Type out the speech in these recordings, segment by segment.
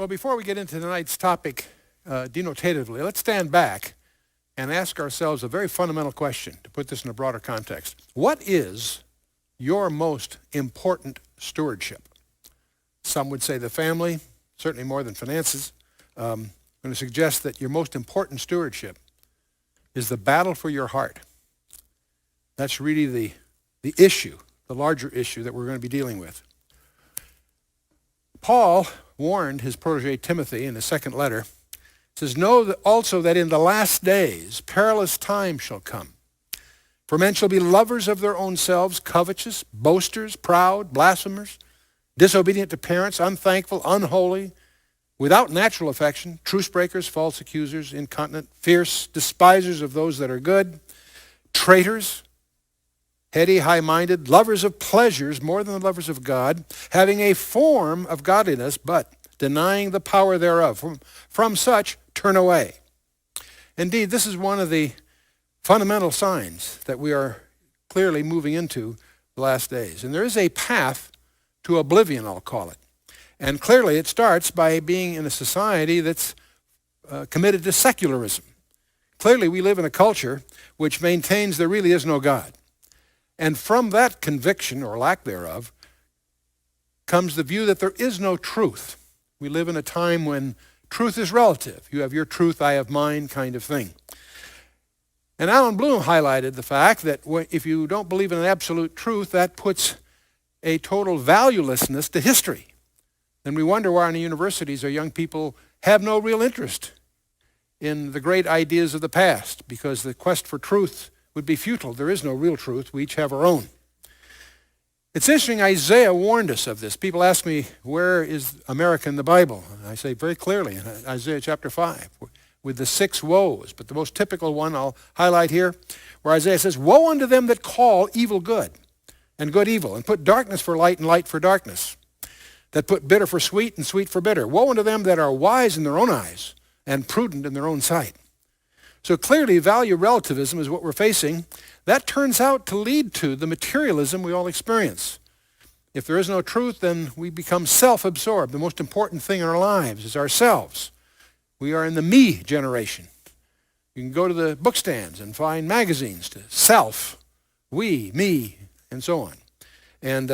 Well, before we get into tonight's topic denotatively, let's stand back and ask ourselves a very fundamental question to put this in a broader context. What is your most important stewardship? Some would say the family, certainly more than finances. I'm going to suggest that your most important stewardship is the battle for your heart. That's really the issue, the larger issue that we're going to be dealing with. Paul warned his protege Timothy in his second letter. He says, "Know also that in the last days perilous times shall come. For men shall be lovers of their own selves, covetous, boasters, proud, blasphemers, disobedient to parents, unthankful, unholy, without natural affection, truce breakers, false accusers, incontinent, fierce, despisers of those that are good, traitors, heady, high-minded, lovers of pleasures more than the lovers of God, having a form of godliness, but denying the power thereof. From such turn away." Indeed, this is one of the fundamental signs that we are clearly moving into the last days. And there is a path to oblivion, I'll call it. And clearly it starts by being in a society that's committed to secularism. Clearly we live in a culture which maintains there really is no God. And from that conviction, or lack thereof, comes the view that there is no truth. We live in a time when truth is relative. You have your truth, I have mine kind of thing. And Alan Bloom highlighted the fact that if you don't believe in an absolute truth, that puts a total valuelessness to history. And we wonder why in the universities our young people have no real interest in the great ideas of the past, because the quest for truth would be futile. There is no real truth. We each have our own. It's interesting, Isaiah warned us of this. People ask me, where is America in the Bible? And I say very clearly in Isaiah chapter 5, with the 6 woes. But the most typical one I'll highlight here, where Isaiah says, "Woe unto them that call evil good, and good evil, and put darkness for light and light for darkness, that put bitter for sweet and sweet for bitter. Woe unto them that are wise in their own eyes, and prudent in their own sight." So clearly, value relativism is what we're facing. That turns out to lead to the materialism we all experience. If there is no truth, then we become self-absorbed. The most important thing in our lives is ourselves. We are in the me generation. You can go to the book stands and find magazines to self, we, me, and so on. And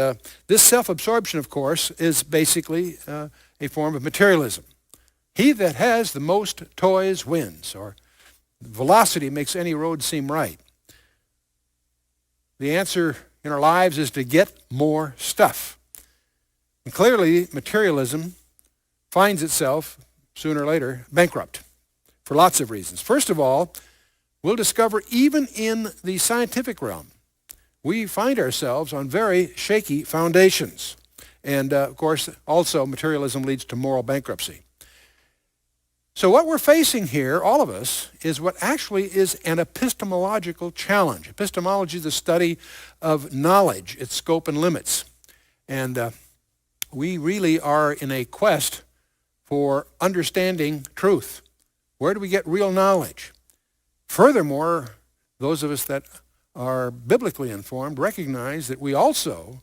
this self-absorption, of course, is basically a form of materialism. He that has the most toys wins, or velocity makes any road seem right. The answer in our lives is to get more stuff. And clearly, materialism finds itself, sooner or later, bankrupt for lots of reasons. First of all, we'll discover even in the scientific realm, we find ourselves on very shaky foundations. And, of course, also materialism leads to moral bankruptcy. So what we're facing here, all of us, is what actually is an epistemological challenge. Epistemology is the study of knowledge, its scope and limits. And we really are in a quest for understanding truth. Where do we get real knowledge? Furthermore, those of us that are biblically informed recognize that we also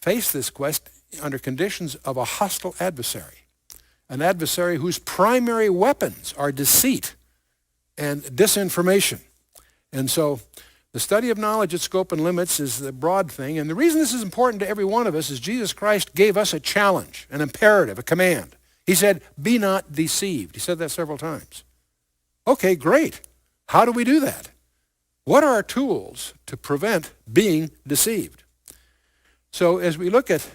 face this quest under conditions of a hostile adversary. An adversary whose primary weapons are deceit and disinformation. And so the study of knowledge, its scope and limits, is the broad thing. And the reason this is important to every one of us is Jesus Christ gave us a challenge, an imperative, a command. He said, "Be not deceived." He said that several times. Okay, great. How do we do that? What are our tools to prevent being deceived? So as we look at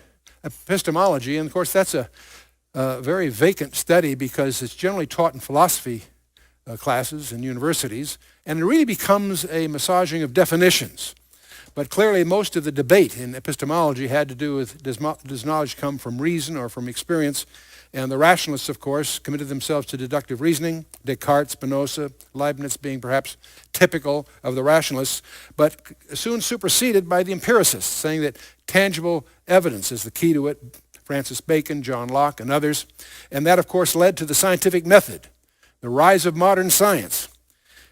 epistemology, and of course that's a very vacant study because it's generally taught in philosophy classes in universities, and it really becomes a massaging of definitions. But clearly most of the debate in epistemology had to do with does knowledge come from reason or from experience? And the rationalists, of course, committed themselves to deductive reasoning, Descartes, Spinoza, Leibniz being perhaps typical of the rationalists, but soon superseded by the empiricists, saying that tangible evidence is the key to it. Francis Bacon, John Locke, and others. And that, of course, led to the scientific method, the rise of modern science,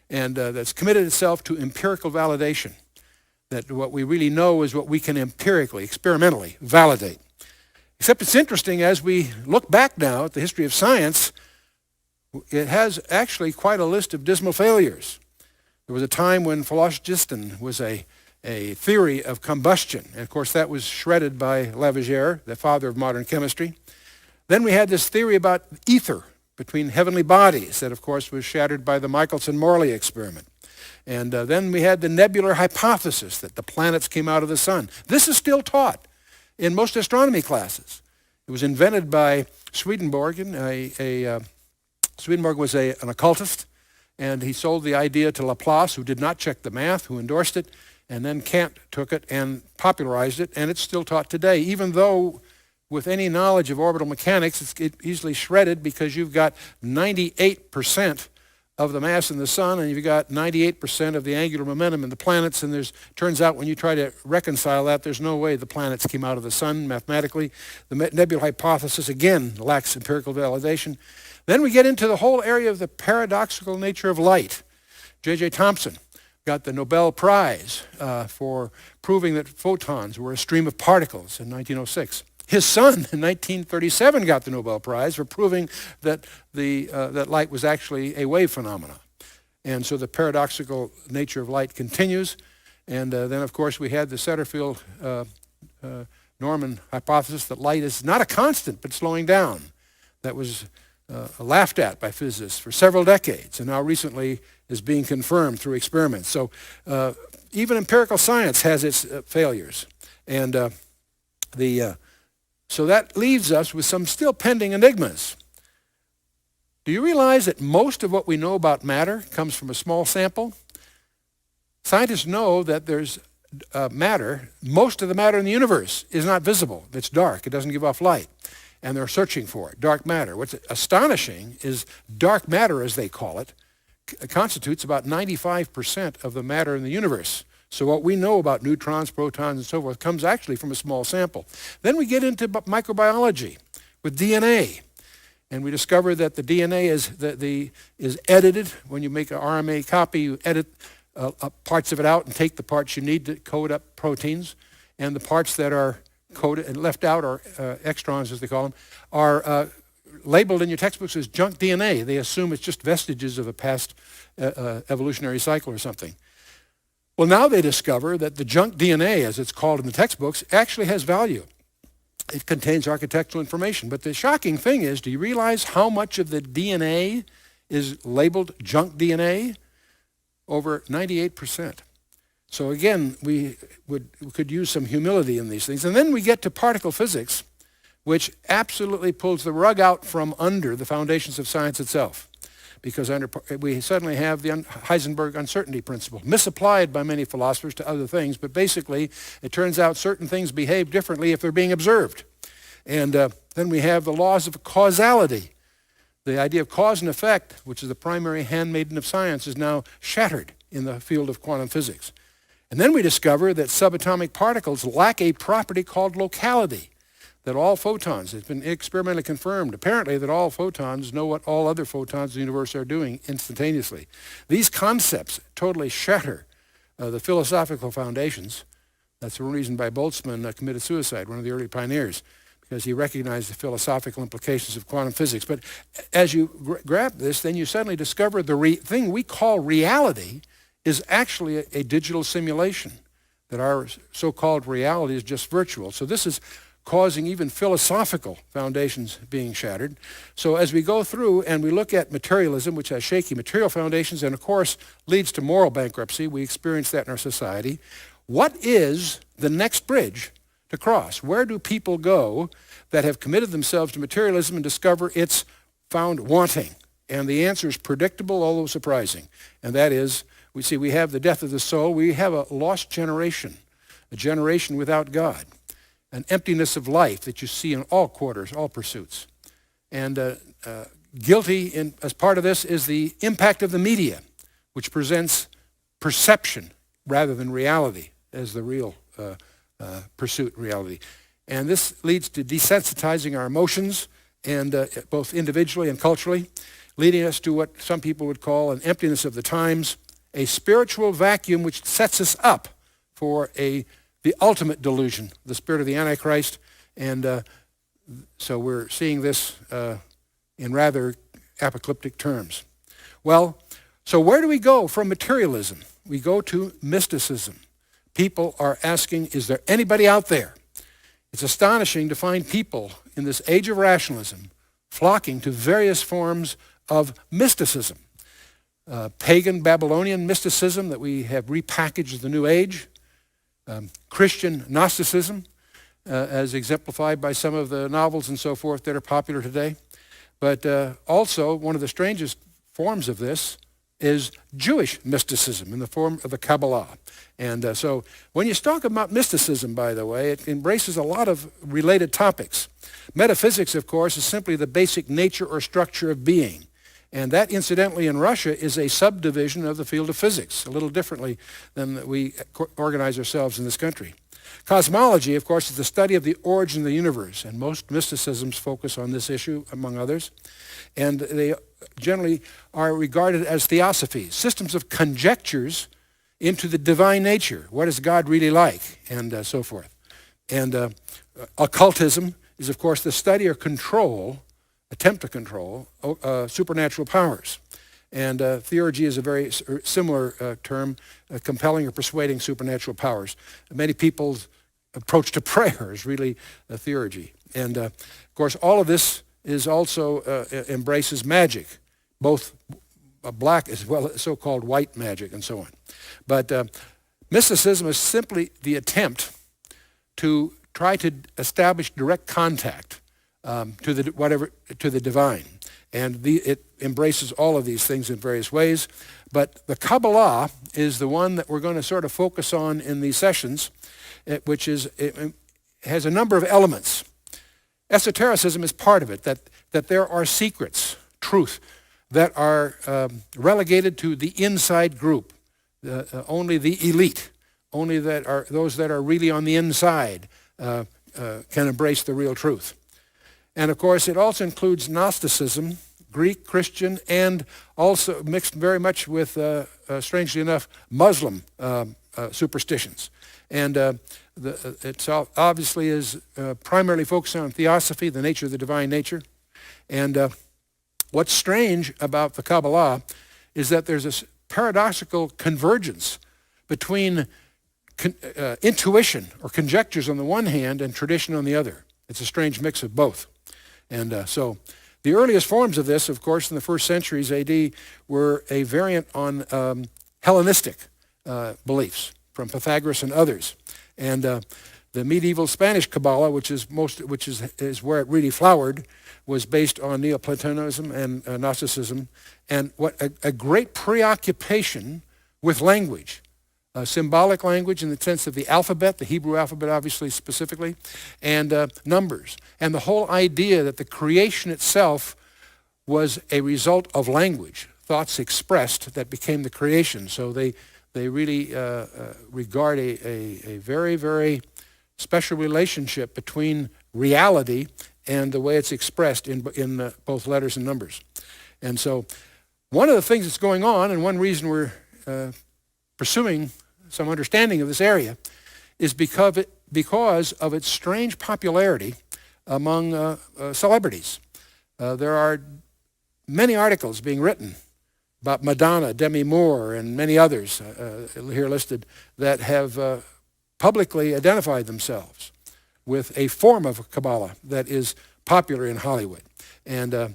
and that's committed itself to empirical validation, that what we really know is what we can empirically, experimentally validate. Except it's interesting, as we look back now at the history of science, it has actually quite a list of dismal failures. There was a time when phlogiston was a theory of combustion. And of course, that was shredded by Lavoisier, the father of modern chemistry. Then we had this theory about ether between heavenly bodies that, of course, was shattered by the Michelson-Morley experiment. And then we had the nebular hypothesis that the planets came out of the sun. This is still taught in most astronomy classes. It was invented by Swedenborg. Swedenborg was an occultist, and he sold the idea to Laplace, who did not check the math, who endorsed it, and then Kant took it and popularized it, and it's still taught today, even though with any knowledge of orbital mechanics, it's easily shredded because you've got 98% of the mass in the sun, and you've got 98% of the angular momentum in the planets, and turns out when you try to reconcile that, there's no way the planets came out of the sun mathematically. The nebular hypothesis, again, lacks empirical validation. Then we get into the whole area of the paradoxical nature of light. J.J. Thomson got the Nobel Prize for proving that photons were a stream of particles in 1906. His son, in 1937, got the Nobel Prize for proving that that light was actually a wave phenomena. And so the paradoxical nature of light continues. And then, of course, we had the Setterfield-Norman hypothesis that light is not a constant, but slowing down. That was laughed at by physicists for several decades, and now recently is being confirmed through experiments. So even empirical science has its failures. And so that leaves us with some still pending enigmas. Do you realize that most of what we know about matter comes from a small sample? Scientists know that there's matter. Most of the matter in the universe is not visible. It's dark. It doesn't give off light. And they're searching for it, dark matter. What's astonishing is dark matter, as they call it, constitutes about 95% of the matter in the universe. So what we know about neutrons, protons, and so forth comes actually from a small sample. Then we get into microbiology with DNA. And we discover that the DNA is edited. When you make an RNA copy, you edit parts of it out and take the parts you need to code up proteins. And the parts that are coded and left out, or extrons as they call them, are labeled in your textbooks as junk DNA. They assume it's just vestiges of a past evolutionary cycle or something. Well, now they discover that the junk DNA, as it's called in the textbooks, actually has value. It contains architectural information. But the shocking thing is, do you realize how much of the DNA is labeled junk DNA? Over 98%. So again, we could use some humility in these things. And then we get to particle physics, which absolutely pulls the rug out from under the foundations of science itself. Because we suddenly have the Heisenberg uncertainty principle, misapplied by many philosophers to other things, but basically it turns out certain things behave differently if they're being observed. And then we have the laws of causality. The idea of cause and effect, which is the primary handmaiden of science, is now shattered in the field of quantum physics. And then we discover that subatomic particles lack a property called locality, that all photons, it's been experimentally confirmed, apparently that all photons know what all other photons in the universe are doing instantaneously. These concepts totally shatter the philosophical foundations. That's the reason why Boltzmann committed suicide, one of the early pioneers, because he recognized the philosophical implications of quantum physics. But as you grab this, then you suddenly discover the thing we call reality is actually a digital simulation, that our so-called reality is just virtual. So this is causing even philosophical foundations being shattered. So as we go through and we look at materialism, which has shaky material foundations and of course leads to moral bankruptcy, we experience that in our society. What is the next bridge to cross? Where do people go that have committed themselves to materialism and discover it's found wanting? And the answer is predictable, although surprising. And that is, we have the death of the soul. We have a lost generation, a generation without God. An emptiness of life that you see in all quarters, all pursuits. And guilty as part of this is the impact of the media, which presents perception rather than reality as the real pursuit reality. And this leads to desensitizing our emotions, and both individually and culturally, leading us to what some people would call an emptiness of the times, a spiritual vacuum which sets us up for the ultimate delusion, the spirit of the Antichrist, and So we're seeing this in rather apocalyptic terms. Well, so where do we go from materialism? We go to mysticism. People are asking, is there anybody out there? It's astonishing to find people in this age of rationalism flocking to various forms of mysticism. Pagan Babylonian mysticism that we have repackaged as the New Age, Christian Gnosticism, as exemplified by some of the novels and so forth that are popular today. But also, one of the strangest forms of this is Jewish mysticism in the form of the Kabbalah. And so when you talk about mysticism, by the way, it embraces a lot of related topics. Metaphysics, of course, is simply the basic nature or structure of being. And that, incidentally, in Russia is a subdivision of the field of physics, a little differently than we organize ourselves in this country. Cosmology, of course, is the study of the origin of the universe, and most mysticisms focus on this issue, among others. And they generally are regarded as theosophies, systems of conjectures into the divine nature. What is God really like? And so forth. And occultism is, of course, the study or attempt to control supernatural powers. And theurgy is a very similar term, compelling or persuading supernatural powers. Many people's approach to prayer is really a theurgy. And of course, all of this is also embraces magic, both black as well as so-called white magic and so on. But mysticism is simply the attempt to try to establish direct contact to the divine. And it embraces all of these things in various ways. But the Kabbalah is the one that we're going to sort of focus on in these sessions, which it has a number of elements. Esotericism is part of it, that there are secrets, truth, that are relegated to the inside group, only the elite, only those that are really on the inside can embrace the real truth. And of course, it also includes Gnosticism, Greek, Christian, and also mixed very much with, strangely enough, Muslim superstitions. And it obviously is primarily focused on theosophy, the nature of the divine nature. And what's strange about the Kabbalah is that there's this paradoxical convergence between intuition or conjectures on the one hand and tradition on the other. It's a strange mix of both. And so the earliest forms of this, of course, in the first centuries AD, were a variant on Hellenistic beliefs from Pythagoras and others. And the medieval Spanish Kabbalah, which is where it really flowered, was based on Neoplatonism and Gnosticism, and what a great preoccupation with language. Symbolic language in the sense of the alphabet, the Hebrew alphabet obviously specifically, and numbers. And the whole idea that the creation itself was a result of language, thoughts expressed that became the creation. So they really regard a very, very special relationship between reality and the way it's expressed in both letters and numbers. And so one of the things that's going on, and one reason we're pursuing some understanding of this area, is because of its strange popularity among celebrities. There are many articles being written about Madonna, Demi Moore, and many others here listed that have publicly identified themselves with a form of Kabbalah that is popular in Hollywood. And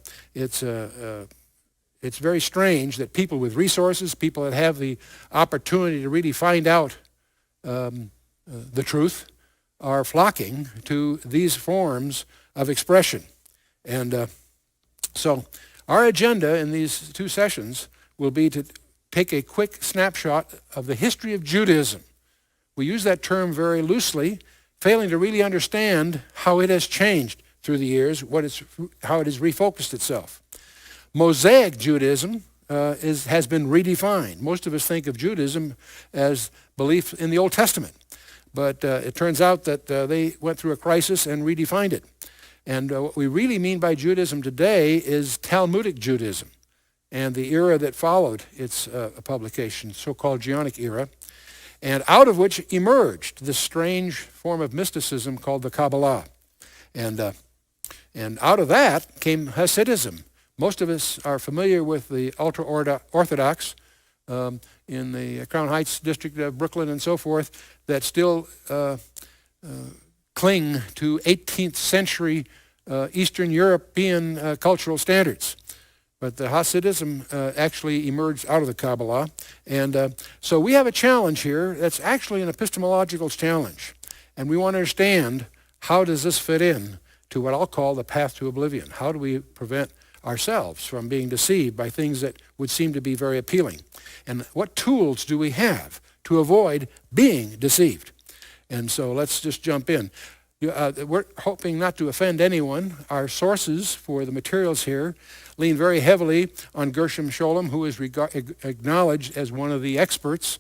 it's very strange that people with resources, people that have the opportunity to really find out the truth, are flocking to these forms of expression. And so our agenda in these two sessions will be to take a quick snapshot of the history of Judaism. We use that term very loosely, failing to really understand how it has changed through the years, how it has refocused itself. Mosaic Judaism has been redefined. Most of us think of Judaism as belief in the Old Testament, but it turns out that they went through a crisis and redefined it. And what we really mean by Judaism today is Talmudic Judaism and the era that followed its publication, so-called Geonic era, and out of which emerged this strange form of mysticism called the Kabbalah. And And out of that came Hasidism. Most of us are familiar with the ultra-Orthodox in the Crown Heights district of Brooklyn and so forth that still cling to 18th century Eastern European cultural standards. But the Hasidism actually emerged out of the Kabbalah. And so we have a challenge here that's actually an epistemological challenge. And we want to understand, how does this fit in to what I'll call the path to oblivion? How do we prevent ourselves from being deceived by things that would seem to be very appealing? And what tools do we have to avoid being deceived? And so let's just jump in. We're hoping not to offend anyone. Our sources for the materials here lean very heavily on Gershom Scholem, who is acknowledged as one of the experts.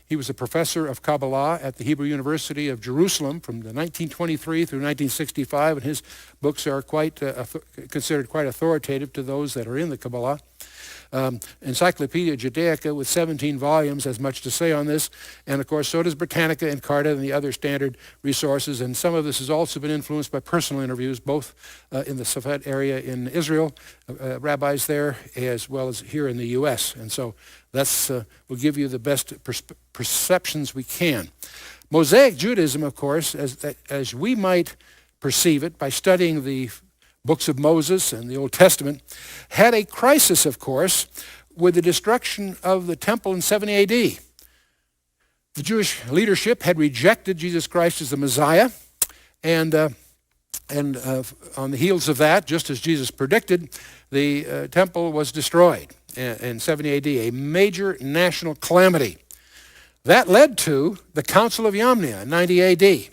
He was a professor of Kabbalah at the Hebrew University of Jerusalem from 1923 through 1965, and his books are considered quite authoritative to those that are in the Kabbalah. Encyclopedia Judaica with 17 volumes has much to say on this, and of course so does Britannica and Carta and the other standard resources, and some of this has also been influenced by personal interviews, both in the Safed area in Israel, rabbis there, as well as here in the U.S., and so that's we'll give you the best perceptions we can. Mosaic Judaism, of course, as we might perceive it by studying the books of Moses and the Old Testament, had a crisis, of course, with the destruction of the temple in 70 AD. The Jewish leadership had rejected Jesus Christ as the Messiah, and on the heels of that, just as Jesus predicted, the temple was destroyed in 70 AD, a major national calamity. That led to the Council of Yamnia in 90 AD.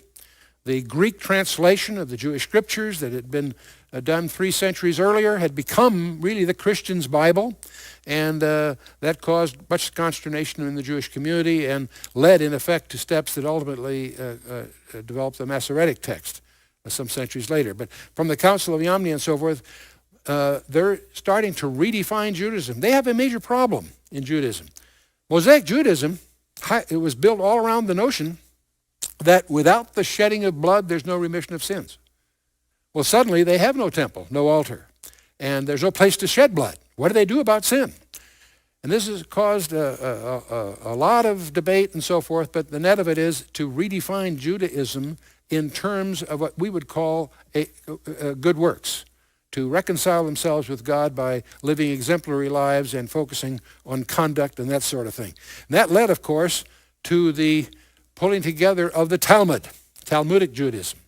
The Greek translation of the Jewish scriptures that had been done 3 centuries earlier had become really the Christian's Bible, and that caused much consternation in the Jewish community and led, in effect, to steps that ultimately developed the Masoretic text some centuries later. But from the Council of Yamnia and so forth, they're starting to redefine Judaism. They have a major problem in Judaism. Mosaic Judaism, it was built all around the notion that without the shedding of blood, there's no remission of sins. Well, suddenly they have no temple, no altar, and there's no place to shed blood. What do they do about sin? And this has caused a lot of debate and so forth, but the net of it is to redefine Judaism in terms of what we would call good works, to reconcile themselves with God by living exemplary lives and focusing on conduct and that sort of thing. And that led, of course, to the pulling together of the Talmud, Talmudic Judaism.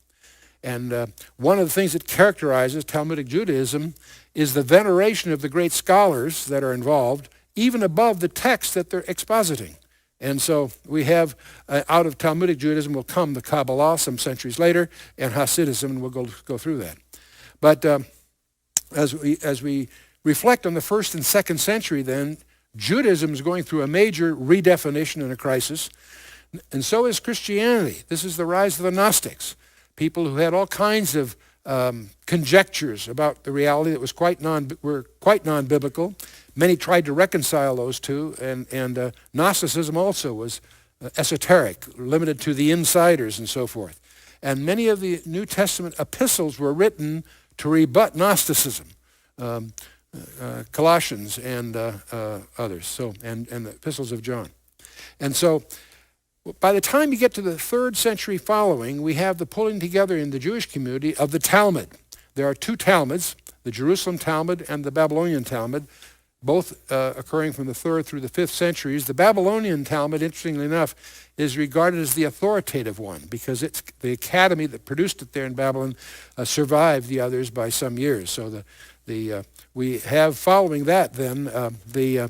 And one of the things that characterizes Talmudic Judaism is the veneration of the great scholars that are involved, even above the text that they're expositing. And so we have, out of Talmudic Judaism will come the Kabbalah some centuries later, and Hasidism, and we'll go through that. But as we reflect on the 1st and 2nd century then, Judaism is going through a major redefinition and a crisis, and so is Christianity. This is the rise of the Gnostics, people who had all kinds of conjectures about the reality that were quite non-biblical. Many tried to reconcile those two, and Gnosticism also was esoteric, limited to the insiders and so forth. And many of the New Testament epistles were written to rebut Gnosticism, Colossians and others, and the epistles of John. And so by the time you get to the 3rd century following, we have the pulling together in the Jewish community of the Talmud. There are 2 Talmuds, the Jerusalem Talmud and the Babylonian Talmud, both occurring from the 3rd through the 5th centuries. The Babylonian Talmud, interestingly enough, is regarded as the authoritative one because it's the academy that produced it there in Babylon survived the others by some years. So we have following that then the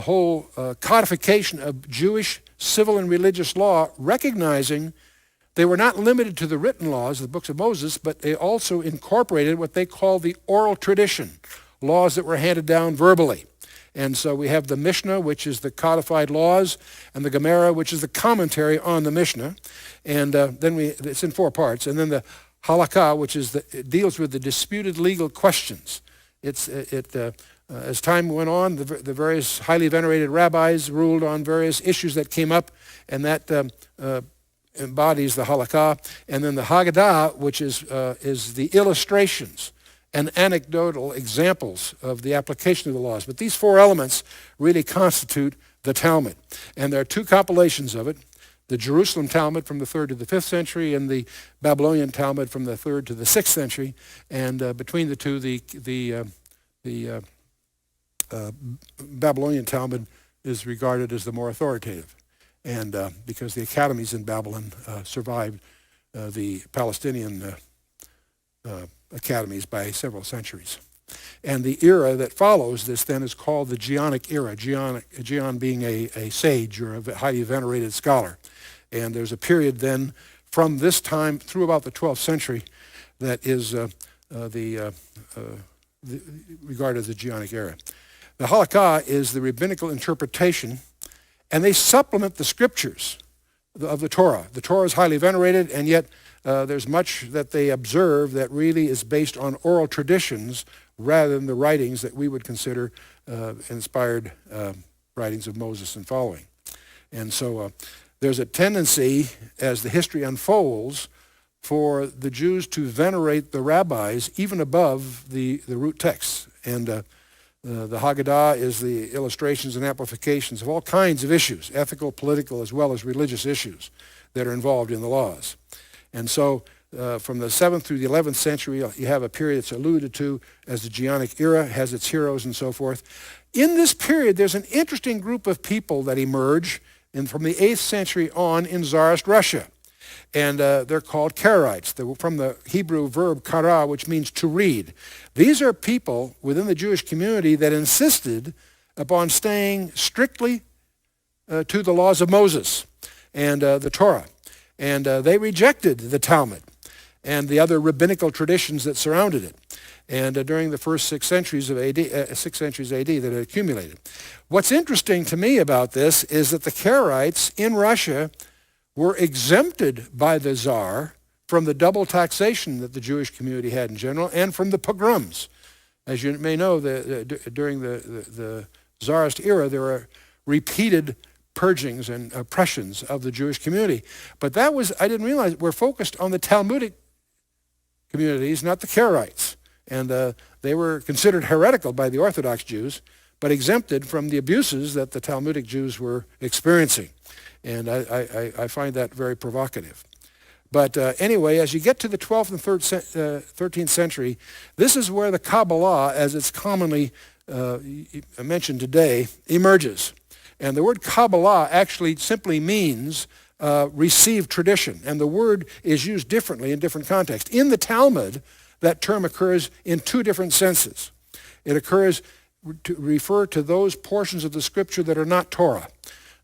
whole codification of Jewish civil and religious law, recognizing they were not limited to the written laws of the books of Moses, but they also incorporated what they call the oral tradition, laws that were handed down verbally. And so we have the Mishnah, which is the codified laws, and the Gemara, which is the commentary on the Mishnah. And then it's in 4 parts. And then the Halakha, which deals with the disputed legal questions. As time went on, the various highly venerated rabbis ruled on various issues that came up, and that embodies the halakha, and then the Haggadah, which is the illustrations and anecdotal examples of the application of the laws. But these four elements really constitute the Talmud. And there are two compilations of it: the Jerusalem Talmud from the 3rd to the 5th century, and the Babylonian Talmud from the 3rd to the 6th century. And between the two, the Babylonian Talmud is regarded as the more authoritative, and because the academies in Babylon survived the Palestinian academies by several centuries. And the era that follows this then is called the Geonic era, Geon being a sage or a highly venerated scholar. And there's a period then from this time through about the 12th century that is regarded as the Geonic era. The Halakha is the rabbinical interpretation, and they supplement the scriptures of the Torah. The Torah is highly venerated, and yet there's much that they observe that really is based on oral traditions rather than the writings that we would consider inspired writings of Moses and following. And so there's a tendency, as the history unfolds, for the Jews to venerate the rabbis even above the root texts. And the Haggadah is the illustrations and amplifications of all kinds of issues, ethical, political, as well as religious issues that are involved in the laws. And so from the 7th through the 11th century, you have a period that's alluded to as the Geonic era, has its heroes and so forth. In this period, there's an interesting group of people that emerge from the 8th century on in Tsarist Russia. And they're called Karaites, from the Hebrew verb kara, which means to read. These are people within the Jewish community that insisted upon staying strictly to the laws of Moses and the Torah. And they rejected the Talmud and the other rabbinical traditions that surrounded it. And during the first 6 centuries AD that it accumulated. What's interesting to me about this is that the Karaites in Russia were exempted by the Tsar from the double taxation that the Jewish community had in general, and from the pogroms. As you may know, during the Tsarist era, there were repeated purgings and oppressions of the Jewish community. But that was, I didn't realize, we're focused on the Talmudic communities, not the Karaites. And they were considered heretical by the Orthodox Jews, but exempted from the abuses that the Talmudic Jews were experiencing. And I find that very provocative. But anyway, as you get to the 12th and 13th century, this is where the Kabbalah, as it's commonly mentioned today, emerges. And the word Kabbalah actually simply means received tradition. And the word is used differently in different contexts. In the Talmud, that term occurs in two different senses. It occurs to refer to those portions of the scripture that are not Torah,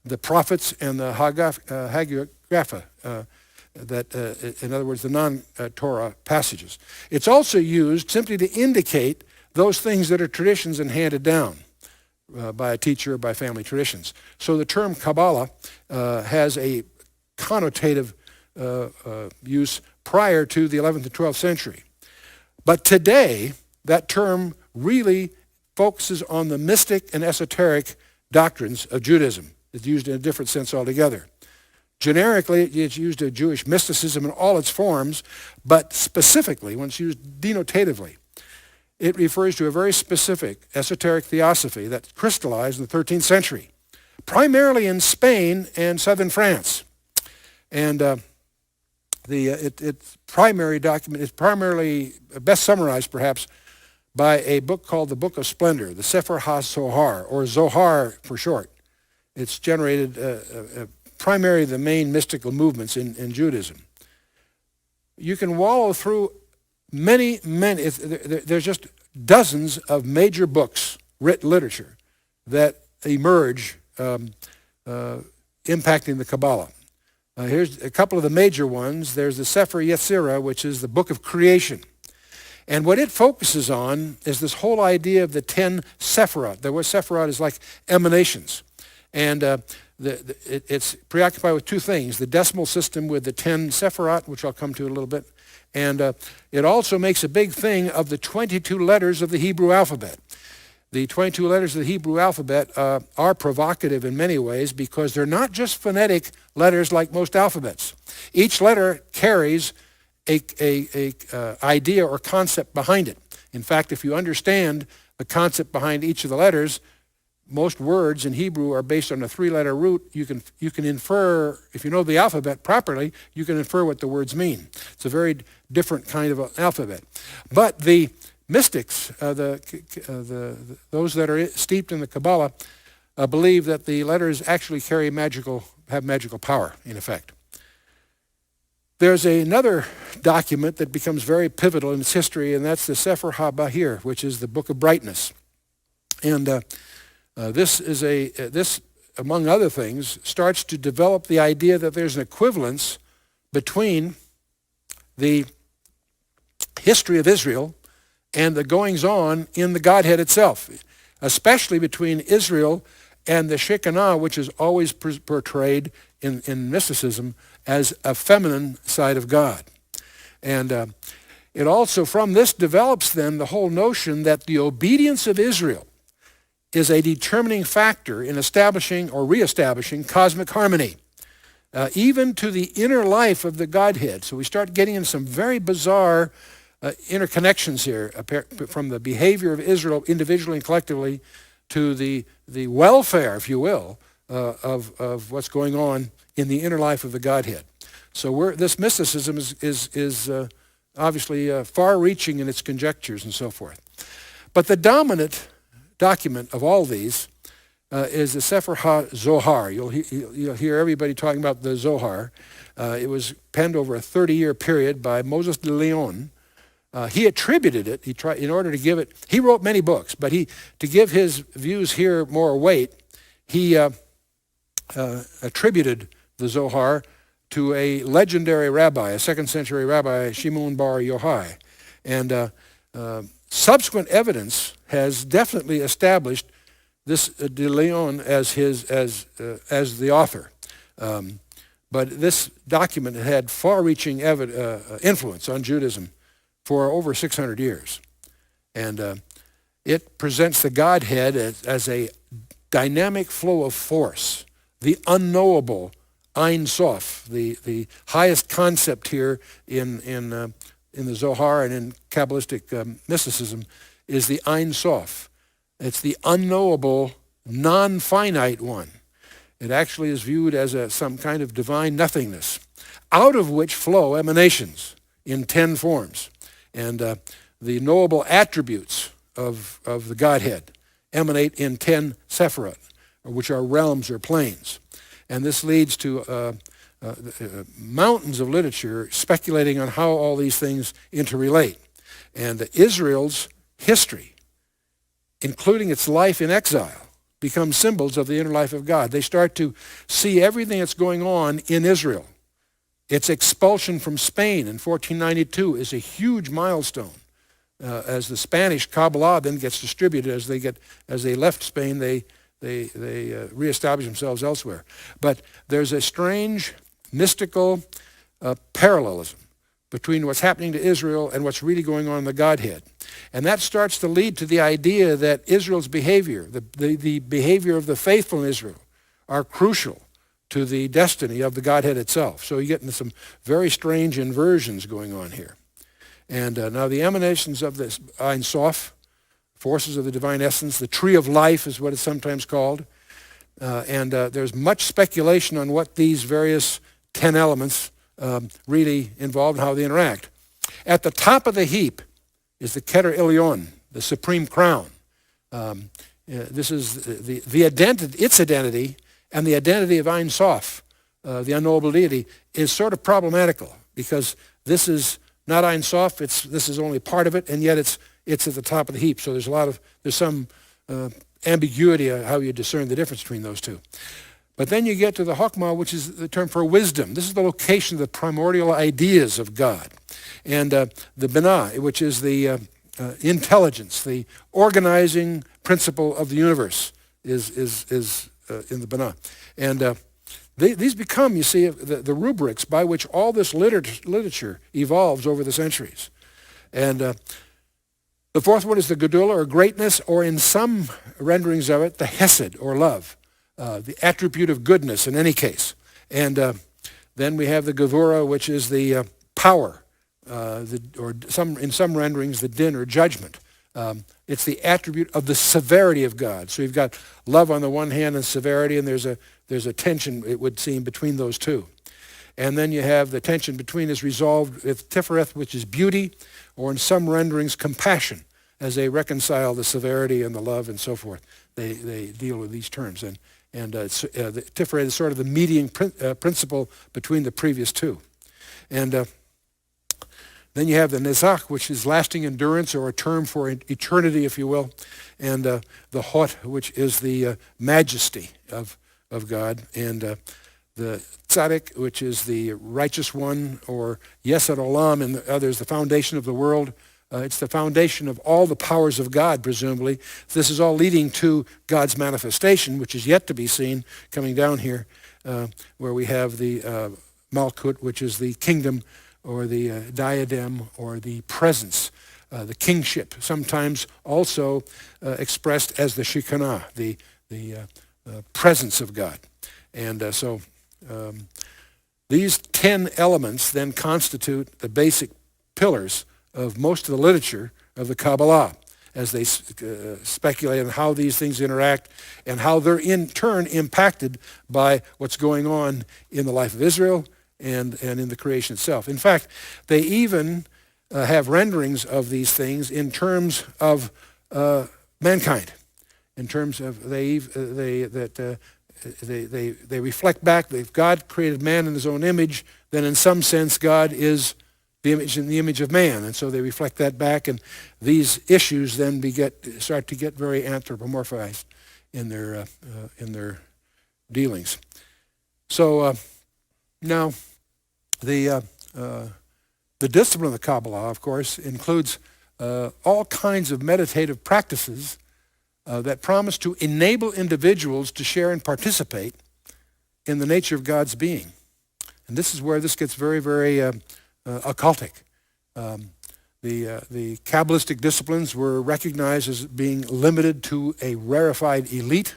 the prophets and the Hagiographa, in other words, the non-Torah passages. It's also used simply to indicate those things that are traditions and handed down by a teacher or by family traditions. So the term Kabbalah has a connotative use prior to the 11th and 12th century. But today, that term really focuses on the mystic and esoteric doctrines of Judaism. It's used in a different sense altogether. Generically, it's used of Jewish mysticism in all its forms, but specifically, when it's used denotatively, it refers to a very specific esoteric theosophy that crystallized in the 13th century, primarily in Spain and southern France. And its primary document is primarily best summarized, perhaps, by a book called the Book of Splendor, the Sefer HaZohar, or Zohar for short. It's generated primarily the main mystical movements in Judaism. You can wallow through many, there's just dozens of major books, written literature, that emerge impacting the Kabbalah. Here's a couple of the major ones. There's the Sefer Yetzirah, which is the book of creation. And what it focuses on is this whole idea of the 10 Sephirot. The word Sephirot is like emanations. And it's preoccupied with two things: the decimal system with the 10 Sephirot, which I'll come to in a little bit, and it also makes a big thing of the 22 letters of the Hebrew alphabet. the 22 letters of the Hebrew alphabet are provocative in many ways because they're not just phonetic letters like most alphabets. Each letter carries a idea or concept behind it. In fact, if you understand the concept behind each of the letters, most words in Hebrew are based on a 3-letter root. You can infer, if you know the alphabet properly, you can infer what the words mean. It's a very different kind of an alphabet. But the mystics, those that are steeped in the Kabbalah, believe that the letters actually have magical power, in effect. There's another document that becomes very pivotal in its history, and that's the Sefer HaBahir, which is the Book of Brightness. And this, among other things, starts to develop the idea that there's an equivalence between the history of Israel and the goings-on in the Godhead itself, especially between Israel and the Shekinah, which is always portrayed in mysticism as a feminine side of God. And it also, from this, develops then the whole notion that the obedience of Israel is a determining factor in establishing or reestablishing cosmic harmony, even to the inner life of the Godhead. So we start getting into some very bizarre interconnections here, from the behavior of Israel individually and collectively to the welfare, if you will, of what's going on in the inner life of the Godhead. So this mysticism is obviously far-reaching in its conjectures and so forth. But the dominant document of all these is the Sefer HaZohar. You'll hear everybody talking about the Zohar. It was penned over a 30-year period by Moses de Leon. He attributed it. In order to give it. He wrote many books, but to give his views here more weight, he attributed the Zohar to a legendary rabbi, a 2nd century rabbi, Shimon bar Yochai, and subsequent evidence has definitely established this de Leon as the author. But this document had far-reaching influence on Judaism for over 600 years. And it presents the Godhead as a dynamic flow of force, the unknowable Ein Sof, the highest concept here in the Zohar and in Kabbalistic mysticism is the Ein Sof. It's the unknowable, non-finite one. It actually is viewed as some kind of divine nothingness, out of which flow emanations in 10 forms. And the knowable attributes of the Godhead emanate in 10 sephirot, which are realms or planes. And this leads to mountains of literature speculating on how all these things interrelate. And Israel's history, including its life in exile, becomes symbols of the inner life of God. They start to see everything that's going on in Israel. Its expulsion from Spain in 1492 is a huge milestone. As the Spanish Kabbalah then gets distributed, as they left Spain, they reestablish themselves elsewhere. But there's a strange mystical parallelism between what's happening to Israel and what's really going on in the Godhead. And that starts to lead to the idea that Israel's behavior, the behavior of the faithful in Israel, are crucial to the destiny of the Godhead itself. So you get into some very strange inversions going on here. And now the emanations of this Ein Sof, forces of the divine essence, the tree of life is what it's sometimes called. And there's much speculation on what these various 10 elements really involve and how they interact. At the top of the heap is the Keter Elyon, the supreme crown. This is the identity, its identity, and the identity of Ein Sof, the unknowable deity, is sort of problematical because this is not Ein Sof. This is only part of it, and yet it's at the top of the heap. So there's some ambiguity of how you discern the difference between those two. But then you get to the Chokmah, which is the term for wisdom. This is the location of the primordial ideas of God. And the Binah, which is the intelligence, the organizing principle of the universe, is in the Binah. And these become, you see, the rubrics by which all this literature evolves over the centuries. And The fourth one is the Gedula, or greatness, or in some renderings of it, the Hesed, or love, the attribute of goodness in any case. And then we have the Gevura, which is the power, in some renderings, the din, or judgment. It's the attribute of the severity of God. So you've got love on the one hand and severity, and there's a tension, it would seem, between those two. And then you have the tension between is resolved with Tifereth, which is beauty, or in some renderings, compassion, as they reconcile the severity and the love and so forth. They deal with these terms. And the Tifereth is sort of the median principle between the previous two. And then you have the Nezach, which is lasting endurance, or a term for eternity, if you will. And the Hot, which is the majesty of God. And the Tzaddik, which is the righteous one, or Yesod Olam, and the others, the foundation of the world. It's the foundation of all the powers of God, presumably. This is all leading to God's manifestation, which is yet to be seen, coming down here, where we have the Malkut, which is the kingdom, or the diadem, or the presence, the kingship, sometimes also expressed as the Shekinah, the presence of God. And so these 10 elements then constitute the basic pillars of most of the literature of the Kabbalah, as they speculate on how these things interact and how they're in turn impacted by what's going on in the life of Israel and in the creation itself. In fact, they even have renderings of these things in terms of mankind, in terms of they reflect back that if God created man in his own image, then in some sense God is the image in the image of man. And so they reflect that back, and these issues then start to get very anthropomorphized in their dealings. So now the discipline of the Kabbalah, of course, includes all kinds of meditative practices that promise to enable individuals to share and participate in the nature of God's being. And this is where this gets very, very occultic. The Kabbalistic disciplines were recognized as being limited to a rarefied elite.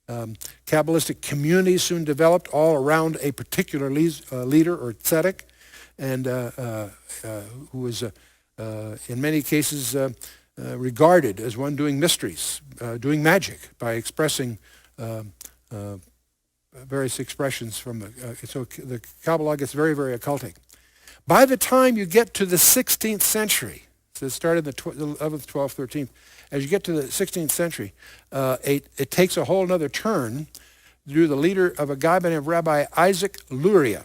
Kabbalistic communities soon developed all around a particular leader or tzaddik, and who was in many cases regarded as one doing mysteries, doing magic by expressing various expressions from so the Kabbalah gets very, very occultic. By the time you get to the 16th century, so it started in the 11th, 12th, 13th, as you get to the 16th century, it takes a whole other turn through the leader of a guy by the name of Rabbi Isaac Luria.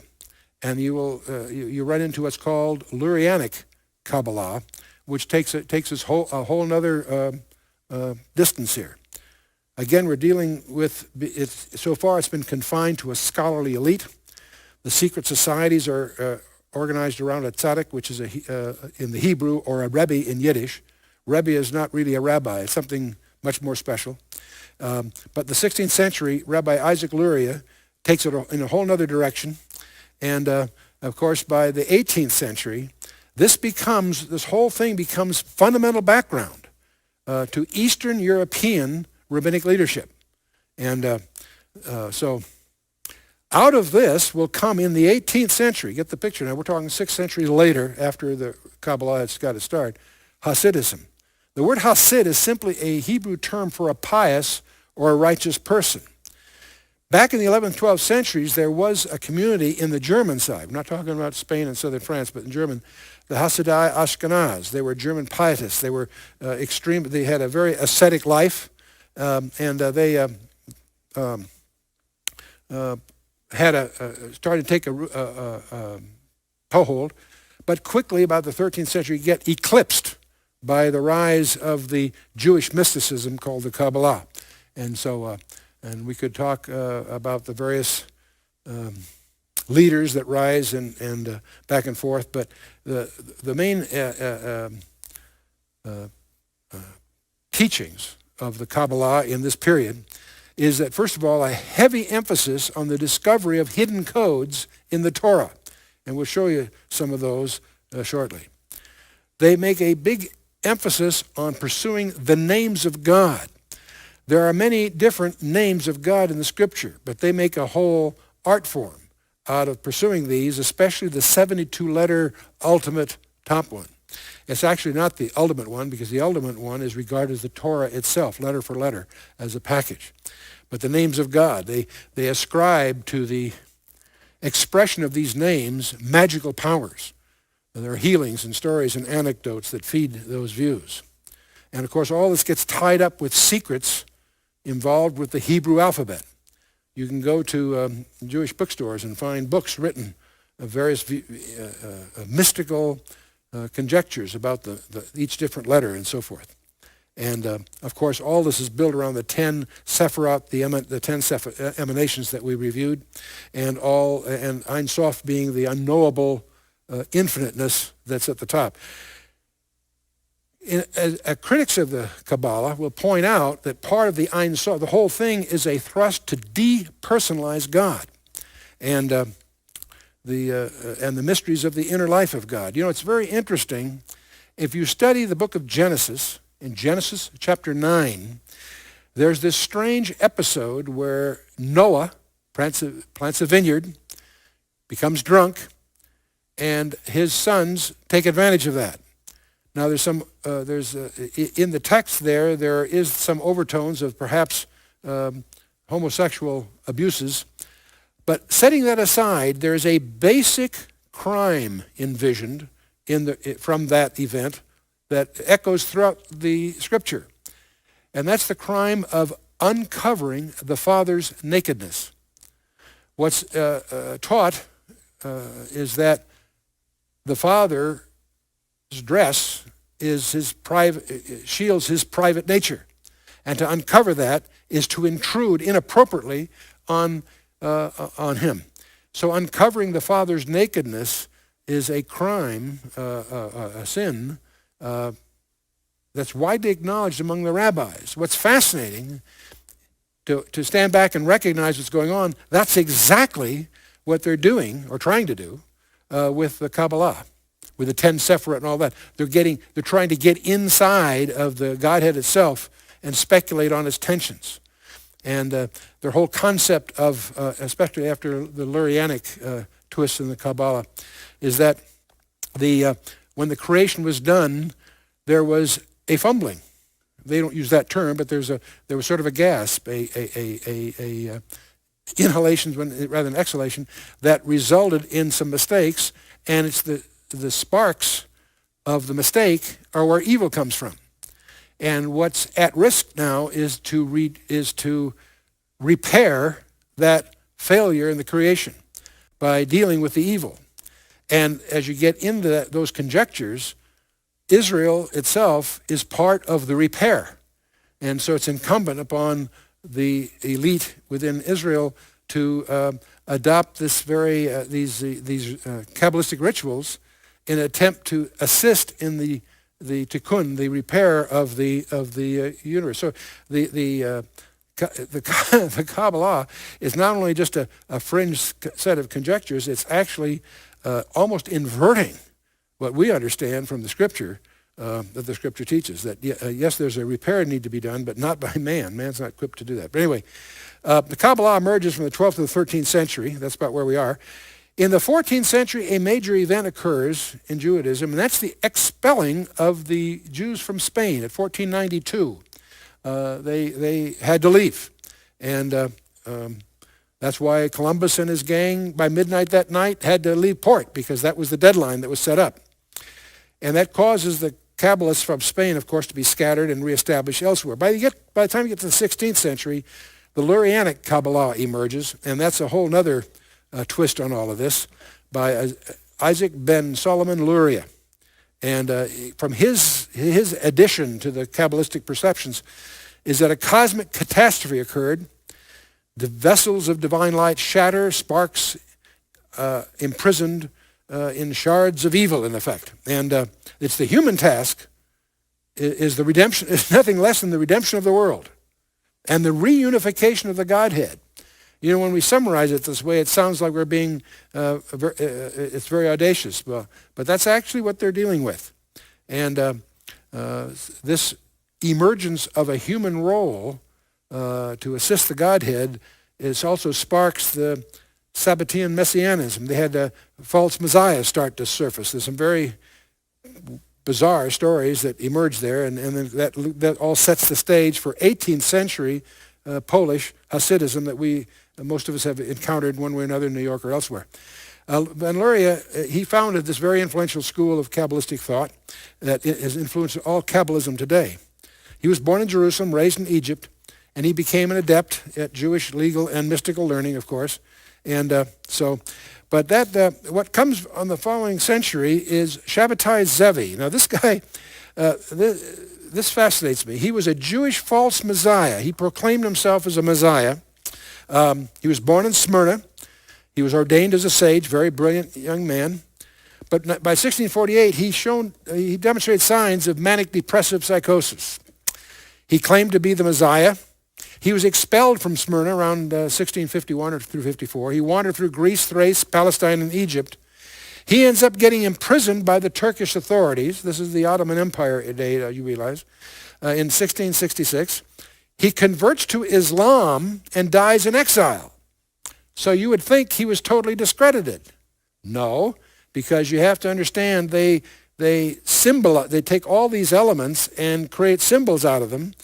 And you run into what's called Lurianic Kabbalah, which takes us a whole another distance here. Again, we're dealing with, so far it's been confined to a scholarly elite. The secret societies are organized around a tzaddik, which is in the Hebrew, or a rebbe in Yiddish. Rebbe is not really a rabbi. It's something much more special. But the 16th century, Rabbi Isaac Luria takes it in a whole other direction. And of course, by the 18th century, this whole thing becomes fundamental background to Eastern European rabbinic leadership. And so out of this will come in the 18th century, get the picture now, we're talking 6 centuries later after the Kabbalah has got to start, Hasidism. The word Hasid is simply a Hebrew term for a pious or a righteous person. Back in the 11th, 12th centuries, there was a community in the German side. I'm not talking about Spain and southern France, but in German, the Hasidai Ashkenaz. They were German pietists. They were extreme. They had a very ascetic life, and they started to take a toehold, but quickly, about the 13th century, get eclipsed by the rise of the Jewish mysticism called the Kabbalah. And so, and we could talk about the various leaders that rise and back and forth, but the main teachings of the Kabbalah in this period is that, first of all, a heavy emphasis on the discovery of hidden codes in the Torah. And we'll show you some of those shortly. They make a big emphasis on pursuing the names of God. There are many different names of God in the Scripture, but they make a whole art form out of pursuing these, especially the 72-letter ultimate top one. It's actually not the ultimate one, because the ultimate one is regarded as the Torah itself, letter for letter, as a package. But the names of God, they ascribe to the expression of these names magical powers. There are healings and stories and anecdotes that feed those views. And of course, all this gets tied up with secrets involved with the Hebrew alphabet. You can go to Jewish bookstores and find books written of various mystical conjectures about each different letter and so forth. And of course, all this is built around the 10 Sephirot, the 10 emanations that we reviewed, and Ein Sof being the unknowable infiniteness that's at the top. Critics of the Kabbalah will point out that part of the Ein Sof, the whole thing, is a thrust to depersonalize God, and the mysteries of the inner life of God. You know, it's very interesting. If you study the book of Genesis, in Genesis chapter 9, there's this strange episode where Noah plants a vineyard, becomes drunk, and his sons take advantage of that. Now, in the text there is some overtones of perhaps homosexual abuses, but setting that aside, there is a basic crime envisioned from that event that echoes throughout the Scripture, and that's the crime of uncovering the father's nakedness. What's taught is that the father's dress shields his private nature, and to uncover that is to intrude inappropriately on him. So uncovering the father's nakedness is a crime, a sin that's widely acknowledged among the rabbis. What's fascinating, to stand back and recognize what's going on, that's exactly what they're doing or trying to do with the Kabbalah, with the 10 Sephirot and all that. They're trying to get inside of the Godhead itself and speculate on its tensions. And their whole concept of, especially after the Lurianic twist in the Kabbalah, is that when the creation was done, there was a fumbling. They don't use that term, but there was sort of a gasp, a inhalation rather than exhalation, that resulted in some mistakes, and it's the sparks of the mistake are where evil comes from. And what's at risk now is to repair that failure in the creation by dealing with the evil. And as you get into those conjectures, Israel itself is part of the repair. And so it's incumbent upon the elite within Israel to adopt these Kabbalistic rituals in an attempt to assist in the tikkun, the repair of the universe. So the Kabbalah is not only just a fringe set of conjectures, it's actually almost inverting what we understand from the Scripture, that the Scripture teaches, that yes, there's a repair need to be done, but not by man. Man's not equipped to do that. But anyway, the Kabbalah emerges from the 12th to the 13th century. That's about where we are. In the 14th century, a major event occurs in Judaism, and that's the expelling of the Jews from Spain at 1492. They had to leave. And that's why Columbus and his gang, by midnight that night, had to leave port, because that was the deadline that was set up. And that causes the Kabbalists from Spain, of course, to be scattered and reestablished elsewhere. By the time you get to the 16th century, the Lurianic Kabbalah emerges, and that's a whole other twist on all of this, by Isaac ben Solomon Luria. And from his addition to the Kabbalistic perceptions is that a cosmic catastrophe occurred. The vessels of divine light shatter, sparks imprisoned in shards of evil, in effect. And it's the human task is the redemption, is nothing less than the redemption of the world and the reunification of the Godhead. You know, when we summarize it this way, it sounds like we're being, it's very audacious, but that's actually what they're dealing with. And this emergence of a human role to assist the Godhead also sparks the Sabbatean messianism. They had false messiahs start to surface. There's some very bizarre stories that emerge there, and then that all sets the stage for 18th century Polish Hasidism that most of us have encountered one way or another in New York or elsewhere. Van Luria, he founded this very influential school of Kabbalistic thought that has influenced all Kabbalism today. He was born in Jerusalem, raised in Egypt, and he became an adept at Jewish legal and mystical learning, of course. And what comes on the following century is Shabbatai Zevi. Now this guy, this fascinates me. He was a Jewish false Messiah. He proclaimed himself as a Messiah. He was born in Smyrna. He was ordained as a sage, very brilliant young man. But by 1648, he demonstrated signs of manic depressive psychosis. He claimed to be the Messiah. He was expelled from Smyrna around 1651 or through 54. He wandered through Greece, Thrace, Palestine, and Egypt. He ends up getting imprisoned by the Turkish authorities. This is the Ottoman Empire day, you realize, in 1666. He converts to Islam and dies in exile. So you would think he was totally discredited. No, because you have to understand they take all these elements and create symbols out of them,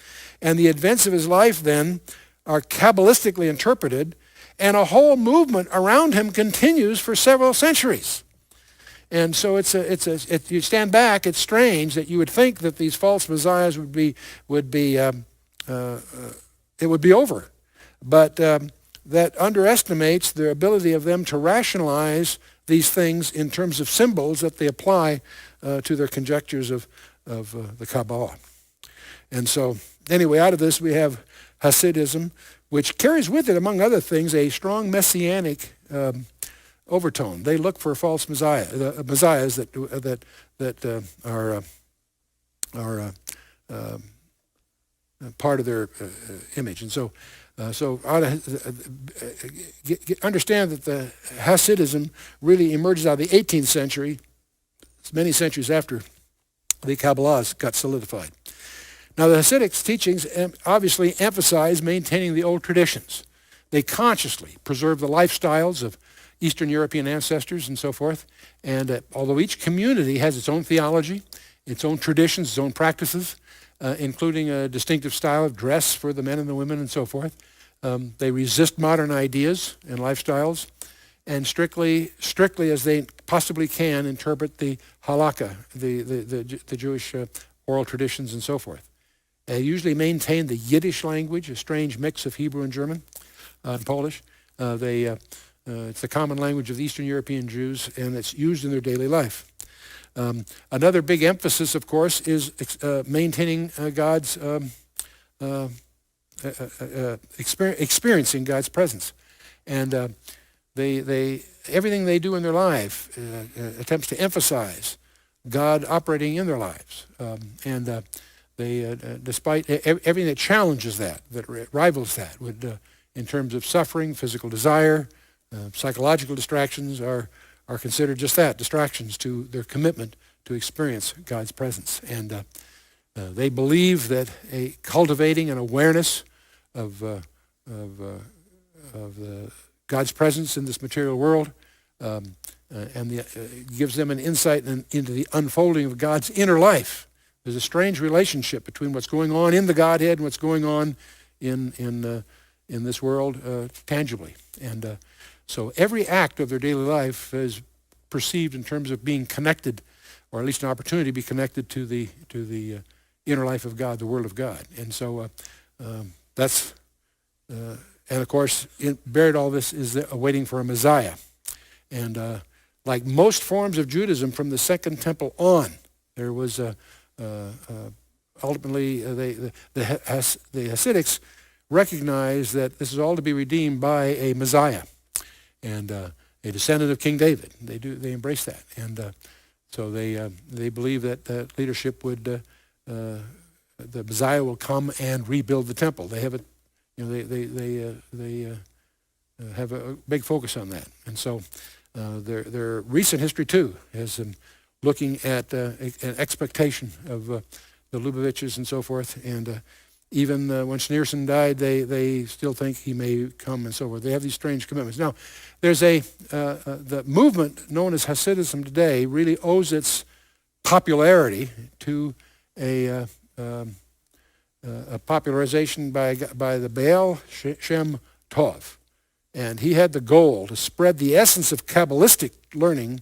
and the events of his life then are Kabbalistically interpreted, and a whole movement around him continues for several centuries. And so you stand back, it's strange that you would think that these false messiahs it would be over. But that underestimates the ability of them to rationalize these things in terms of symbols that they apply to their conjectures of the Kabbalah. And so, anyway, out of this we have Hasidism, which carries with it, among other things, a strong messianic overtone. They look for false messiahs that are part of their image. And so understand that the Hasidism really emerges out of the 18th century, many centuries after the Kabbalahs got solidified. Now, the Hasidic teachings obviously emphasize maintaining the old traditions. They consciously preserve the lifestyles of Eastern European ancestors and so forth. And although each community has its own theology, its own traditions, its own practices, including a distinctive style of dress for the men and the women and so forth, they resist modern ideas and lifestyles, and strictly as they possibly can interpret the halakha, the Jewish oral traditions and so forth. They usually maintain the Yiddish language, a strange mix of Hebrew and German and Polish. It's the common language of the Eastern European Jews, and it's used in their daily life. Another big emphasis, of course, is maintaining God's, experiencing God's presence. And everything they do in their life attempts to emphasize God operating in their lives. They, despite everything that challenges that rivals that, in terms of suffering, physical desire, psychological distractions are considered just that, distractions to their commitment to experience God's presence. And they believe that cultivating an awareness of God's presence in this material world gives them an insight into the unfolding of God's inner life. There's a strange relationship between what's going on in the Godhead and what's going on in this world tangibly. And so every act of their daily life is perceived in terms of being connected, or at least an opportunity to be connected to the inner life of God, the Word of God. And so that's, and of course, buried all this is waiting for a Messiah. And like most forms of Judaism from the Second Temple on, there was ultimately the Hasidics recognized that this is all to be redeemed by a Messiah and a descendant of King David. They embrace that, and so they believe that leadership would the Messiah will come and rebuild the temple. They have they have a big focus on that, and so their recent history too is looking at an expectation of the Luboviches and so forth. And even when Schneerson died, they still think he may come and so forth. They have these strange commitments. Now, there's the movement known as Hasidism today really owes its popularity to a popularization by the Baal Shem Tov. And he had the goal to spread the essence of Kabbalistic learning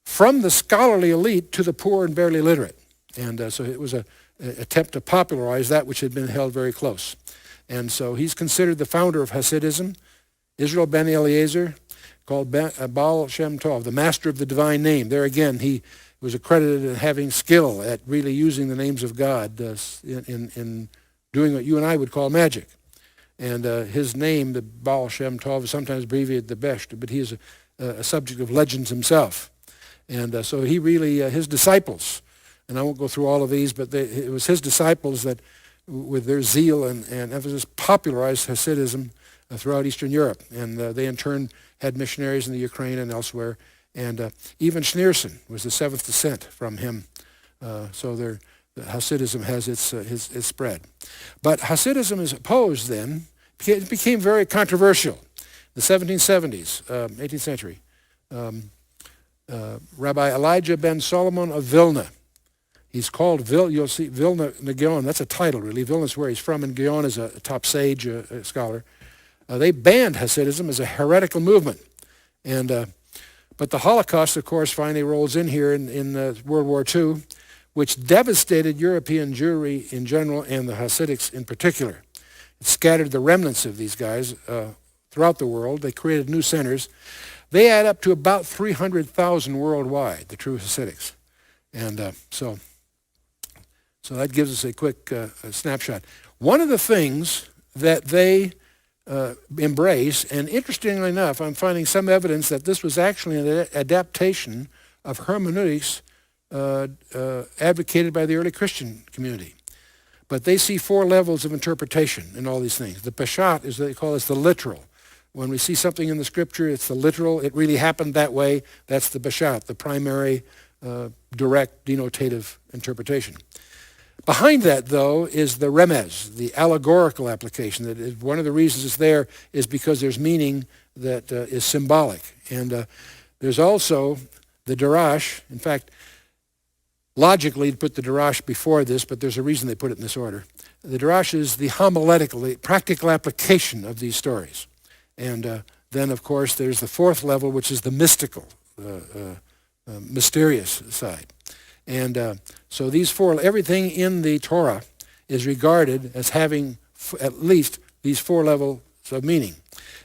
from the scholarly elite to the poor and barely literate. And so it was an attempt to popularize that which had been held very close. And so he's considered the founder of Hasidism. Israel ben Eliezer, called Baal Shem Tov, the master of the divine name. There again, he was accredited as having skill at really using the names of God in doing what you and I would call magic. And his name, the Baal Shem Tov, is sometimes abbreviated the Besht, but he is a subject of legends himself. And so he really, his disciples, and I won't go through all of these, but it was his disciples that, with their zeal and emphasis, popularized Hasidism throughout Eastern Europe. And they in turn had missionaries in the Ukraine and elsewhere. And even Schneerson was the seventh descent from him. So the Hasidism has its spread. But Hasidism is opposed then. It became very controversial. In the 1770s, 18th century, Rabbi Elijah ben Solomon of Vilna. He's called you'll see Vilna Gaon. That's a title, really. Vilna is where he's from, and Gaon is a top sage, a scholar. They banned Hasidism as a heretical movement. And but the Holocaust, of course, finally rolls in here in World War II, which devastated European Jewry in general and the Hasidics in particular. It scattered the remnants of these guys throughout the world. They created new centers. They add up to about 300,000 worldwide, the true Hasidics. And so that gives us a quick snapshot. One of the things that they embrace, and interestingly enough, I'm finding some evidence that this was actually an adaptation of hermeneutics advocated by the early Christian community. But they see four levels of interpretation in all these things. The Peshat is what they call the literal. When we see something in the scripture, it's the literal. It really happened that way. That's the Peshat, the primary direct denotative interpretation. Behind that, though, is the remez, the allegorical application. That one of the reasons it's there is because there's meaning that is symbolic. And there's also the darash. In fact, logically, to put the darash before this, but there's a reason they put it in this order. The darash is the homiletical, the practical application of these stories. And then, of course, there's the fourth level, which is the mystical, mysterious side. And so these four, everything in the Torah is regarded as having at least these four levels of meaning.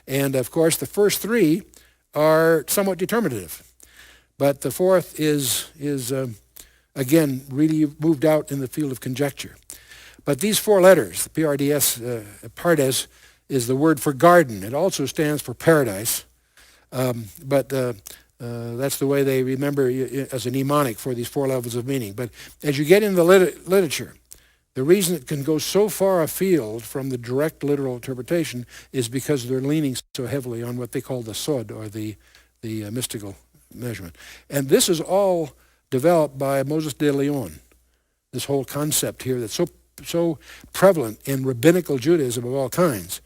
And of course, the first three are somewhat determinative. But the fourth is again, really moved out in the field of conjecture. But these four letters, the PRDS, Pardes, is the word for garden. It also stands for paradise. But that's the way they remember as a mnemonic for these four levels of meaning. But as you get into the literature, the reason it can go so far afield from the direct literal interpretation is because they're leaning so heavily on what they call the sod, or the mystical measurement. And this is all developed by Moses de Leon, this whole concept here that's so prevalent in rabbinical Judaism of all kinds.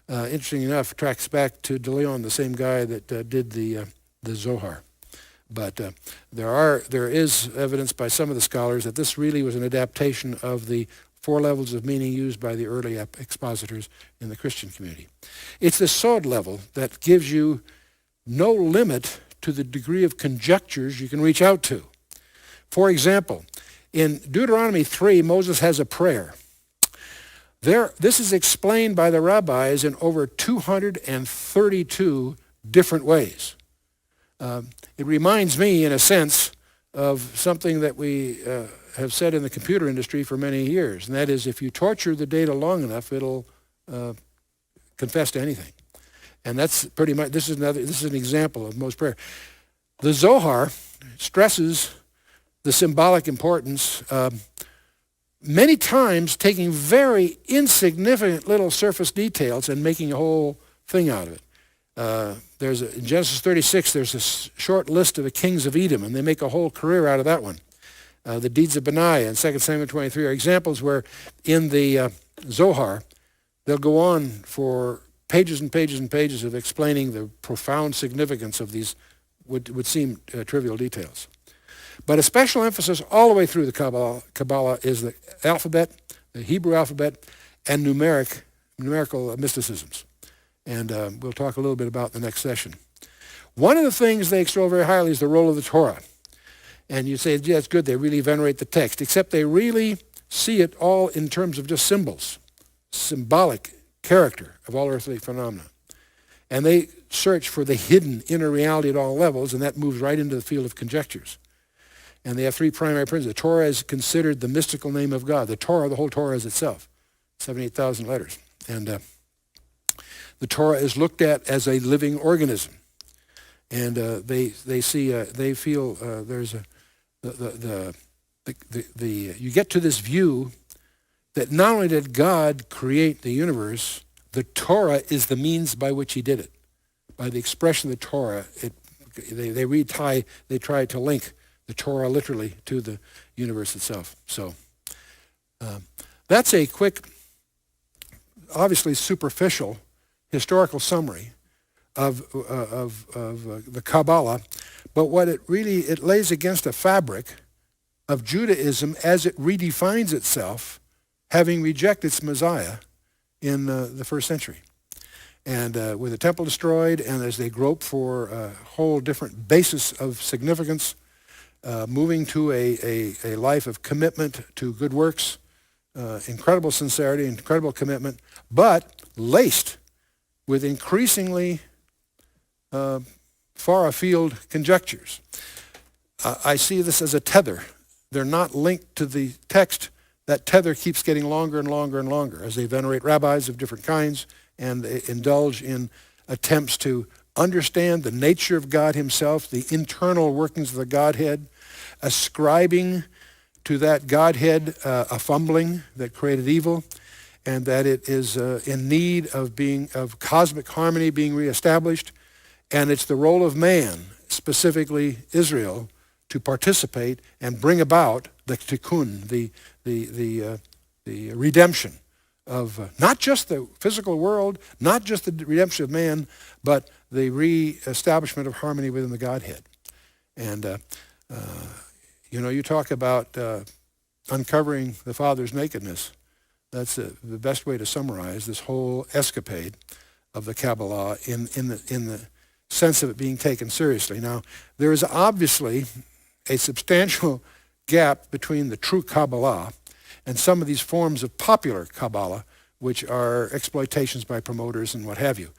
Interesting enough, tracks back to de Leon, the same guy that did the Zohar. But there is evidence by some of the scholars that this really was an adaptation of the four levels of meaning used by the early expositors in the Christian community. It's the sod level that gives you no limit to the degree of conjectures you can reach out to. For example, in Deuteronomy 3, Moses has a prayer. This is explained by the rabbis in over 232 different ways. It reminds me, in a sense, of something that we have said in the computer industry for many years, and that is, if you torture the data long enough, it'll confess to anything. And that's pretty much, this is an example of most prayer. The Zohar stresses the symbolic importance, many times taking very insignificant little surface details and making a whole thing out of it. In Genesis 36, there's a short list of the kings of Edom, and they make a whole career out of that one. The deeds of Benaiah in 2 Samuel 23 are examples where in the Zohar, they'll go on for pages and pages and pages of explaining the profound significance of these would seem trivial details. But a special emphasis all the way through the Kabbalah is the alphabet, the Hebrew alphabet, and numerical mysticisms. And we'll talk a little bit about in the next session. One of the things they extol very highly is the role of the Torah. And you say, yeah, it's good, they really venerate the text, except they really see it all in terms of just symbols, symbolic character of all earthly phenomena. And they search for the hidden inner reality at all levels, and that moves right into the field of conjectures. And they have three primary principles. The Torah is considered the mystical name of God. The Torah, the whole Torah is itself, 78,000 letters. And the Torah is looked at as a living organism. And they feel there's you get to this view that not only did God create the universe, the Torah is the means by which he did it. By the expression of the Torah, they try to link the Torah literally to the universe itself. So that's a quick, obviously superficial historical summary of the Kabbalah, but what it lays against a fabric of Judaism as it redefines itself, having rejected its Messiah in the first century. And with the temple destroyed, and as they grope for a whole different basis of significance, moving to a life of commitment to good works, incredible sincerity, incredible commitment, but laced with increasingly far afield conjectures. I see this as a tether. They're not linked to the text. That tether keeps getting longer and longer and longer as they venerate rabbis of different kinds and they indulge in attempts to understand the nature of God himself, the internal workings of the Godhead, ascribing to that Godhead a fumbling that created evil, and that it is in need of cosmic harmony being reestablished. And it's the role of man, specifically Israel, to participate and bring about the tikkun, the redemption of not just the physical world, not just the redemption of man, but the reestablishment of harmony within the Godhead. And you talk about uncovering the Father's nakedness. That's the best way to summarize this whole escapade of the Kabbalah in the sense of it being taken seriously. Now, there is obviously a substantial gap between the true Kabbalah and some of these forms of popular Kabbalah, which are exploitations by promoters and what have you.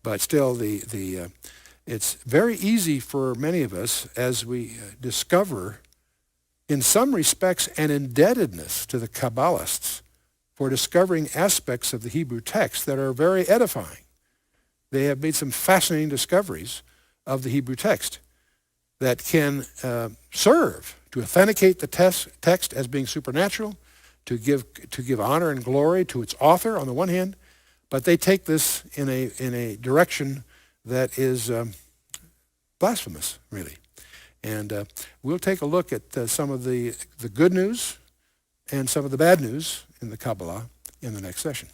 But still, it's very easy for many of us as we discover, in some respects, an indebtedness to the Kabbalists for discovering aspects of the Hebrew text that are very edifying. They have made some fascinating discoveries of the Hebrew text that can serve to authenticate the text as being supernatural, to give honor and glory to its author on the one hand, but they take this in a direction that is blasphemous, really. And we'll take a look at some of the good news and some of the bad news in the Kabbalah in the next session.